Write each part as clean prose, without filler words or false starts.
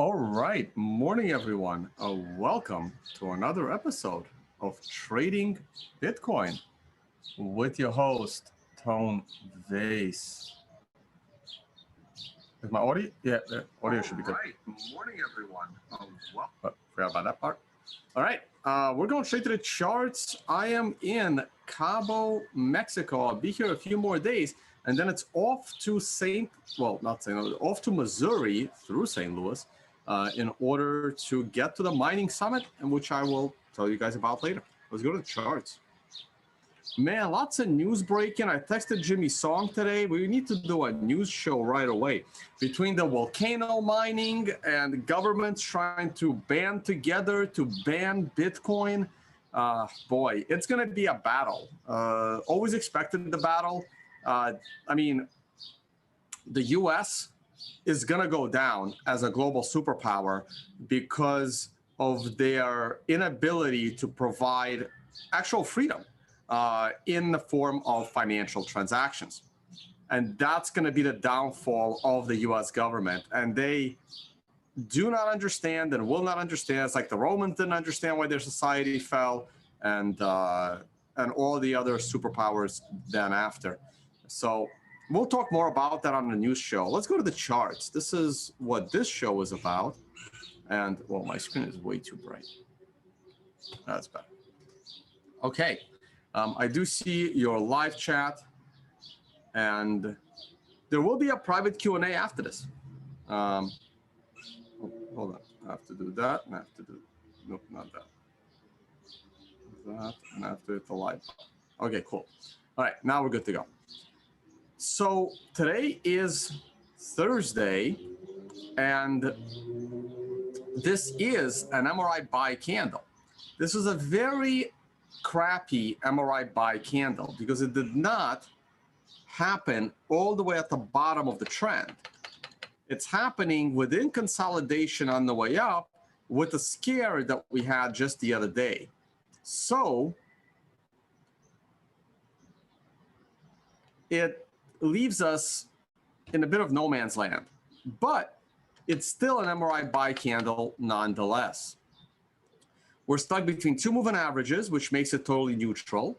All right, morning everyone. Welcome to another episode of Trading Bitcoin with your host, Tone Vays. Is my audio? Yeah, the audio should be good. All right, morning everyone. Forgot about that part. All right, we're going straight to the charts. I am in Cabo, Mexico. I'll be here a few more days, and then it's off to off to Missouri through St. Louis in order to get to the mining summit, which I will tell you guys about later. Let's go to the charts. Man, lots of news breaking. I texted Jimmy Song today. We need to do a news show right away. Between the volcano mining and governments trying to band together to ban Bitcoin, boy, it's going to be a battle. Always expected the battle. I mean, the U.S. is going to go down as a global superpower because of their inability to provide actual freedom in the form of financial transactions. And that's going to be the downfall of the U.S. government. And they do not understand and will not understand. It's like the Romans didn't understand why their society fell, and all the other superpowers then after. So we'll talk more about that on the news show. Let's go to the charts. This is what this show is about. And, well, my screen is way too bright. That's better. Okay. I do see your live chat, and there will be a private Q&A after this. Hold on. I have to do that, and I have to do, nope, not that. That, and I have to hit the live. Okay, cool. All right, now we're good to go. So today is Thursday, and this is an MRI buy candle. This is a very crappy MRI buy candle because it did not happen all the way at the bottom of the trend. It's happening within consolidation on the way up with the scare that we had just the other day. So it leaves us in a bit of no man's land, but it's still an MRI buy candle nonetheless. We're stuck between two moving averages, which makes it totally neutral.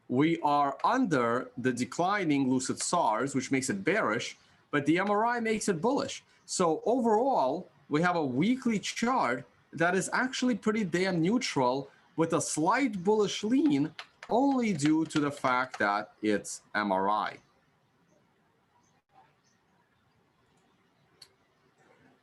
We are under the declining lucid SARS, which makes it bearish, but the MRI makes it bullish. So overall, we have a weekly chart that is actually pretty damn neutral with a slight bullish lean only due to the fact that it's MRI.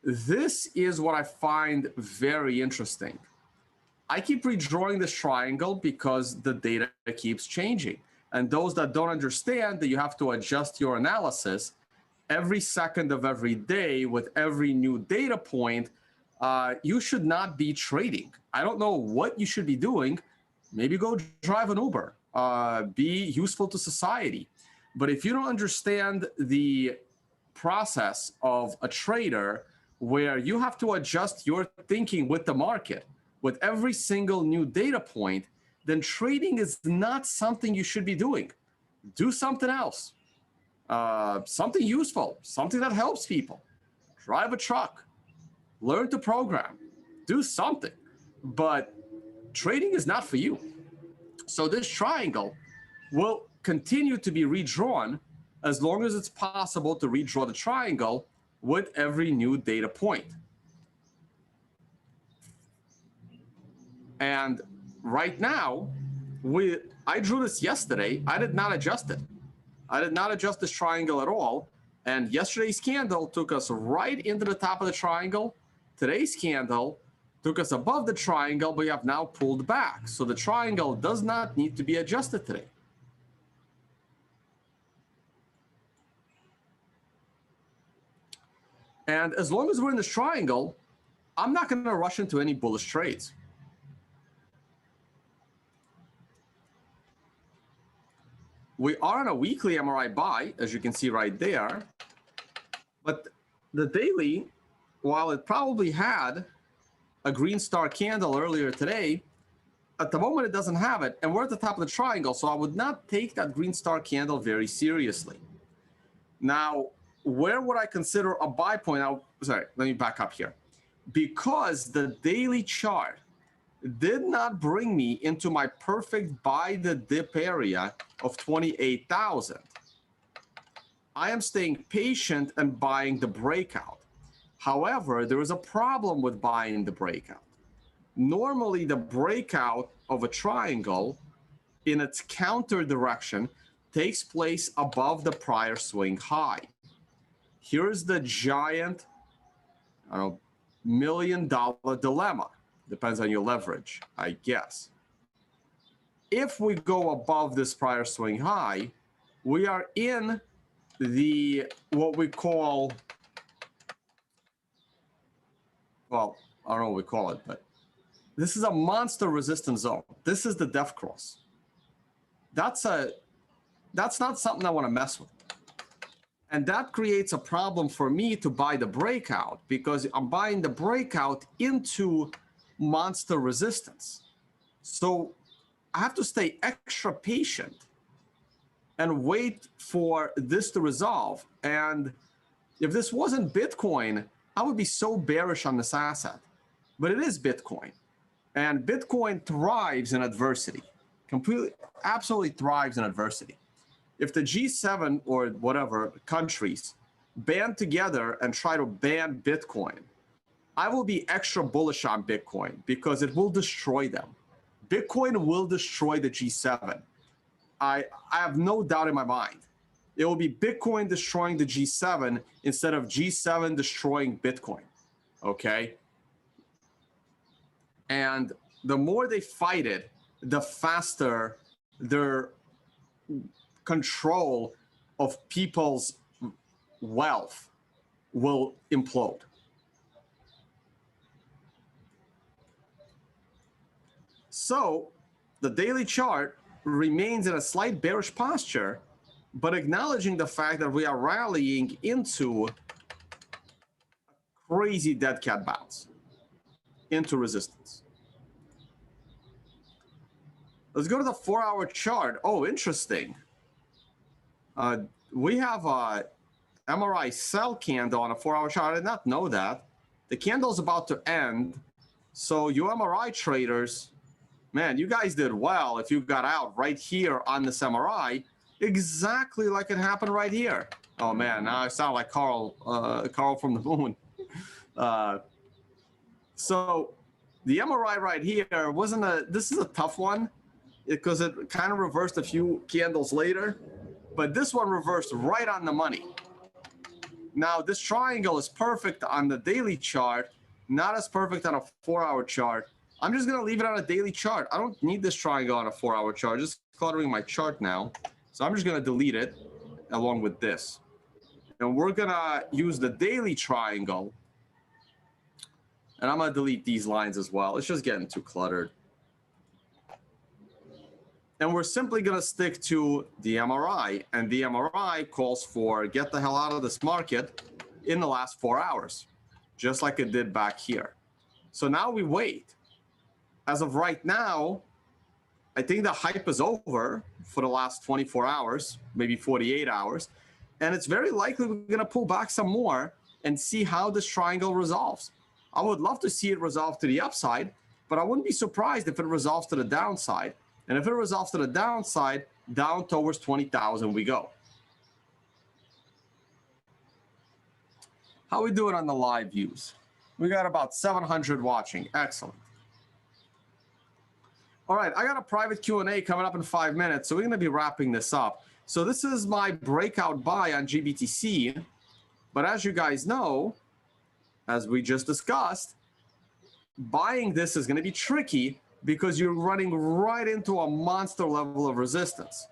This is what I find very interesting. I keep redrawing this triangle because the data keeps changing. And those that don't understand that you have to adjust your analysis every second of every day with every new data point, you should not be trading. I don't know what you should be doing. Maybe go drive an Uber, be useful to society. But if you don't understand the process of a trader where you have to adjust your thinking with the market, with every single new data point, then trading is not something you should be doing. Do something else, something useful, something that helps people. Drive a truck, learn to program, do something. But trading is not for you. So this triangle will continue to be redrawn as long as it's possible to redraw the triangle with every new data point. And right now, I drew this yesterday. I did not adjust it. I did not adjust this triangle at all. And yesterday's candle took us right into the top of the triangle. Today's candle took us above the triangle, but we have now pulled back. So the triangle does not need to be adjusted today. And as long as we're in this triangle, I'm not going to rush into any bullish trades. We are on a weekly MRI buy, as you can see right there. But the daily, while it probably had a green star candle earlier today, at the moment it doesn't have it. And we're at the top of the triangle, so I would not take that green star candle very seriously. Now, where would I consider a buy point? Sorry, let me back up here. because the daily chart did not bring me into my perfect buy the dip area of 28,000. I am staying patient and buying the breakout. However, there is a problem with buying the breakout. Normally, the breakout of a triangle in its counter direction takes place above the prior swing high. Here's the giant, I don't know, $1 million dilemma. Depends on your leverage, I guess. If we go above this prior swing high, we are in the, what we call, well, I don't know what we call it, but this is a monster resistance zone. This is the death cross. That's not something I want to mess with. And that creates a problem for me to buy the breakout, because I'm buying the breakout into monster resistance. So I have to stay extra patient and wait for this to resolve. And if this wasn't Bitcoin, I would be so bearish on this asset. But it is Bitcoin. And Bitcoin thrives in adversity. Completely, absolutely thrives in adversity. If the G7 or whatever countries band together and try to ban Bitcoin, I will be extra bullish on Bitcoin because it will destroy them. Bitcoin will destroy the G7. I have no doubt in my mind. It will be Bitcoin destroying the G7 instead of G7 destroying Bitcoin, okay? And the more they fight it, the faster their control of people's wealth will implode. So the daily chart remains in a slight bearish posture, but acknowledging the fact that we are rallying into a crazy dead cat bounce into resistance. Let's go to the 4-hour chart. Oh, interesting. We have a MRI sell candle on a 4-hour chart. I did not know that. The candle's about to end. So you MRI traders, man, you guys did well if you got out right here on this MRI, exactly like it happened right here. Oh man, now I sound like Carl from the moon. So the MRI right here wasn't this is a tough one because it kind of reversed a few candles later, but this one reversed right on the money. Now this triangle is perfect on the daily chart, not as perfect on a 4-hour chart. I'm just gonna leave it on a daily chart. I don't need this triangle on a 4-hour chart. Just cluttering my chart now. So I'm just gonna delete it along with this. And we're gonna use the daily triangle. And I'm gonna delete these lines as well. It's just getting too cluttered. And we're simply gonna stick to the MRI. And the MRI calls for get the hell out of this market in the last 4 hours, just like it did back here. So now we wait. As of right now, I think the hype is over for the last 24 hours, maybe 48 hours. And it's very likely we're going to pull back some more and see how this triangle resolves. I would love to see it resolve to the upside, but I wouldn't be surprised if it resolves to the downside. And if it resolves to the downside, down towards 20,000 we go. How we doing on the live views? We got about 700 watching. Excellent. All right, I got a private Q&A coming up in 5 minutes, so we're going to be wrapping this up. So this is my breakout buy on GBTC, but as you guys know, as we just discussed, buying this is going to be tricky because you're running right into a monster level of resistance.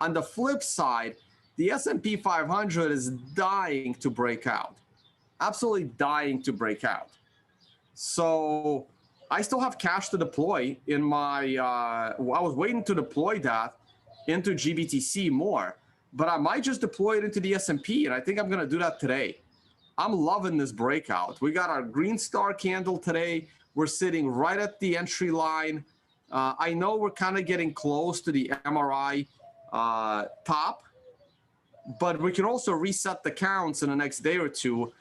On the flip side, the S&P 500 is dying to break out, absolutely dying to break out. So I still have cash to deploy in my, I was waiting to deploy that into GBTC more, but I might just deploy it into the S&P, and I think I'm going to do that today. I'm loving this breakout. We got our green star candle today. We're sitting right at the entry line. I know we're kind of getting close to the MRI top, but we can also reset the counts in the next day or two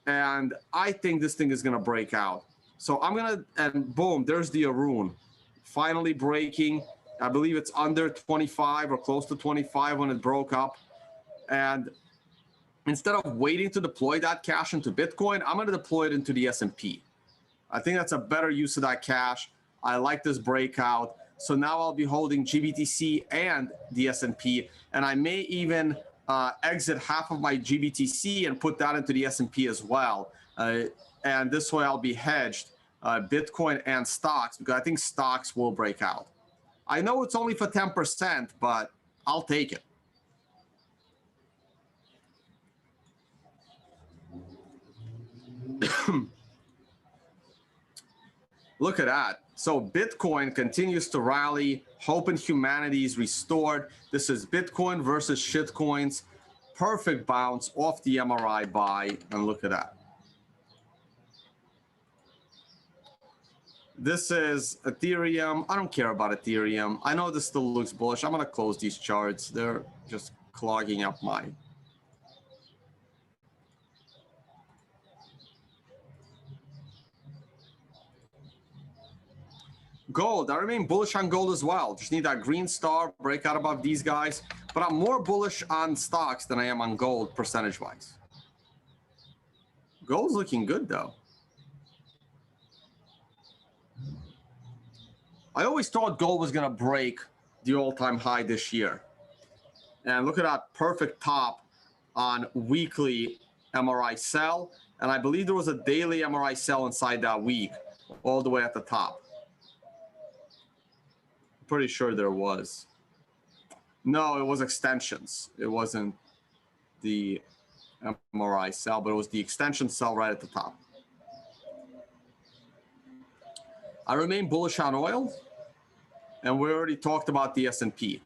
And I think this thing is going to break out. So I'm going to, and boom, there's the Arun. Finally breaking. I believe it's under 25 or close to 25 when it broke up. And instead of waiting to deploy that cash into Bitcoin, I'm going to deploy it into the S&P. I think that's a better use of that cash. I like this breakout. So now I'll be holding GBTC and the S&P, and I may even exit half of my GBTC and put that into the S&P as well. And this way I'll be hedged Bitcoin and stocks, because I think stocks will break out. I know it's only for 10%, but I'll take it. Look at that. So Bitcoin continues to rally. Hope in humanity is restored. This is Bitcoin versus shitcoins. Perfect bounce off the MRI buy. And look at that. This is Ethereum. I don't care about Ethereum. I know this still looks bullish. I'm going to close these charts. They're just clogging up my... Gold, I remain bullish on gold as well. Just need that green star, break out above these guys. But I'm more bullish on stocks than I am on gold percentage-wise. Gold's looking good, though. I always thought gold was going to break the all-time high this year. And look at that perfect top on weekly MRI sell. And I believe there was a daily MRI sell inside that week, all the way at the top. Pretty sure there was. No, it was extensions. It wasn't the MRI sell, but it was the extension sell right at the top. I remain bullish on oil, and we already talked about the S&P.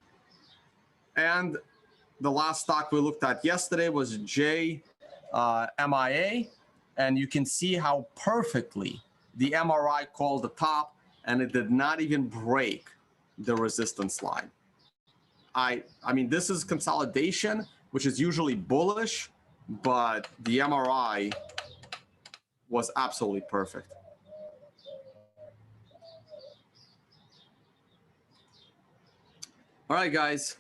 And the last stock we looked at yesterday was JMIA, and you can see how perfectly the MRI called the top, and it did not even break the resistance line. I mean, this is consolidation, which is usually bullish, but the MRI was absolutely perfect. All right, guys.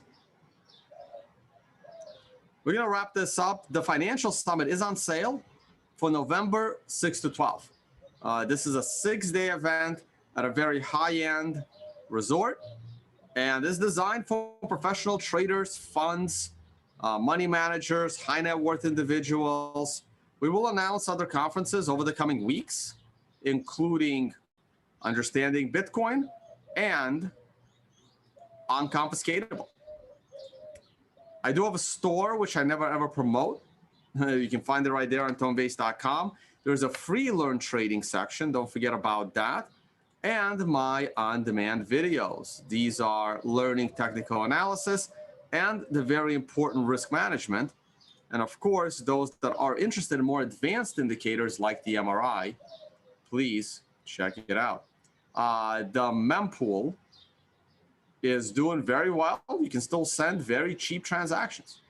We're going to wrap this up. The Financial Summit is on sale for November 6 to 12. This is a 6-day event at a very high-end resort, and is designed for professional traders, funds, money managers, high net worth individuals. We will announce other conferences over the coming weeks, including Understanding Bitcoin and Unconfiscatable. I do have a store, which I never ever promote. You can find it right there on ToneBase.com. There's a free learn trading section. Don't forget about that. And my on-demand videos. These are learning technical analysis and the very important risk management. And of course, those that are interested in more advanced indicators like the MRI, please check it out. The mempool is doing very well. You can still send very cheap transactions.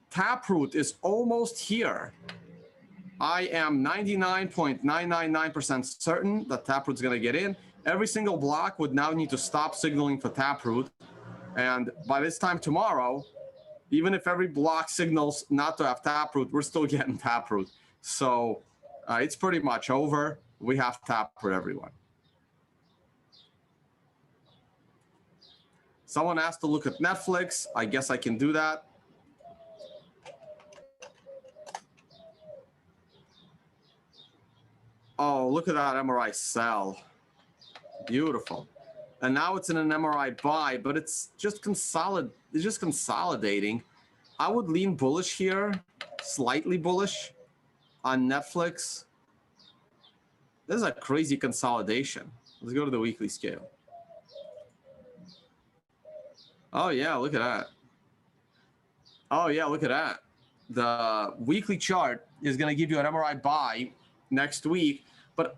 Taproot is almost here. I am 99.999% certain that Taproot's going to get in. Every single block would now need to stop signaling for Taproot. And by this time tomorrow, even if every block signals not to have Taproot, we're still getting Taproot. So it's pretty much over. We have Taproot, everyone. Someone asked to look at Netflix. I guess I can do that. Oh, look at that MRI sell. Beautiful. And now it's in an MRI buy, but it's just consolidating. I would lean bullish here, slightly bullish on Netflix. This is a crazy consolidation. Let's go to the weekly scale. Oh, yeah, look at that. Oh, yeah, look at that. The weekly chart is going to give you an MRI buy next week. But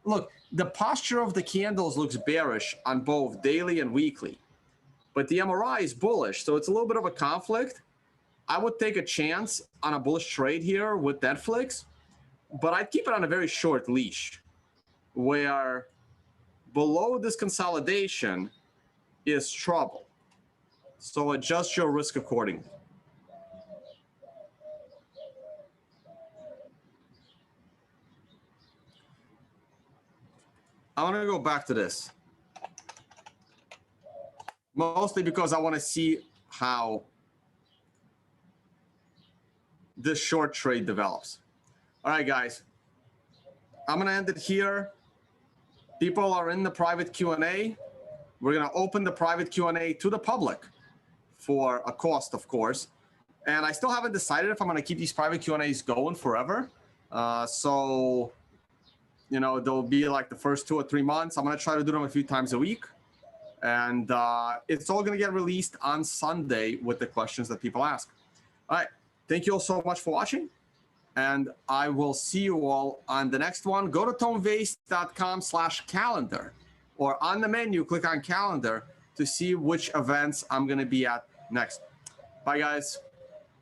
look, the posture of the candles looks bearish on both daily and weekly. But the MRI is bullish, so it's a little bit of a conflict. I would take a chance on a bullish trade here with Netflix, but I'd keep it on a very short leash, where below this consolidation is trouble. So adjust your risk accordingly. I'm going to go back to this, mostly because I want to see how this short trade develops. All right, guys, I'm going to end it here. People are in the private Q&A. We're going to open the private Q&A to the public for a cost, of course. And I still haven't decided if I'm going to keep these private Q&As going forever. So, you know, they'll be like the first 2 or 3 months. I'm going to try to do them a few times a week. And it's all going to get released on Sunday with the questions that people ask. All right. Thank you all so much for watching. And I will see you all on the next one. Go to tomevays.com/calendar, or on the menu, click on calendar to see which events I'm going to be at next. Bye, guys.